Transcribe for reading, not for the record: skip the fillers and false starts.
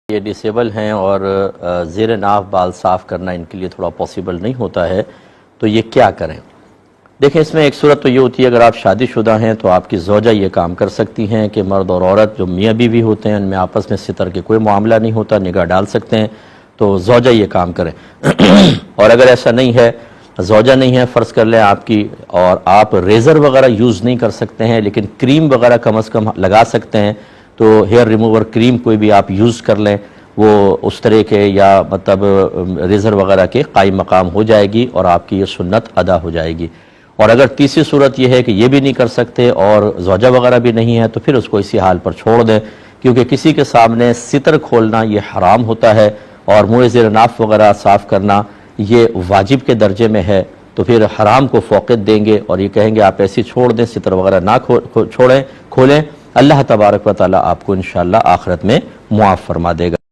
یہ ڈسیبل ہیں اور زیر ناف بال صاف کرنا ان کے لیے تھوڑا پاسبل نہیں ہوتا ہے، تو یہ کیا کریں؟ دیکھیں، اس میں ایک صورت تو یہ ہوتی ہے اگر آپ شادی شدہ ہیں تو آپ کی زوجہ یہ کام کر سکتی ہیں کہ مرد اور عورت جو میاں بیوی ہوتے ہیں ان میں آپس میں ستر کے کوئی معاملہ نہیں ہوتا، نگاہ ڈال سکتے ہیں، تو زوجہ یہ کام کریں۔ اور اگر ایسا نہیں ہے، زوجہ نہیں ہے، فرض کر لیں آپ کی، اور آپ ریزر وغیرہ یوز نہیں کر سکتے ہیں لیکن کریم وغیرہ کم از کم لگا سکتے ہیں، تو ہیئر ریموور کریم کوئی بھی آپ یوز کر لیں، وہ اس طرح کے یا مطلب ریزر وغیرہ کے قائم مقام ہو جائے گی اور آپ کی یہ سنت ادا ہو جائے گی۔ اور اگر تیسری صورت یہ ہے کہ یہ بھی نہیں کر سکتے اور زوجہ وغیرہ بھی نہیں ہے تو پھر اس کو اسی حال پر چھوڑ دیں، کیونکہ کسی کے سامنے ستر کھولنا یہ حرام ہوتا ہے اور منہ زیر ناف وغیرہ صاف کرنا یہ واجب کے درجے میں ہے، تو پھر حرام کو فوقیت دیں گے اور یہ کہیں گے آپ ایسی چھوڑ دیں، ستر وغیرہ نہ کھولیں۔ اللہ تبارک و تعالیٰ آپ کو انشاءاللہ آخرت میں معاف فرما دے گا۔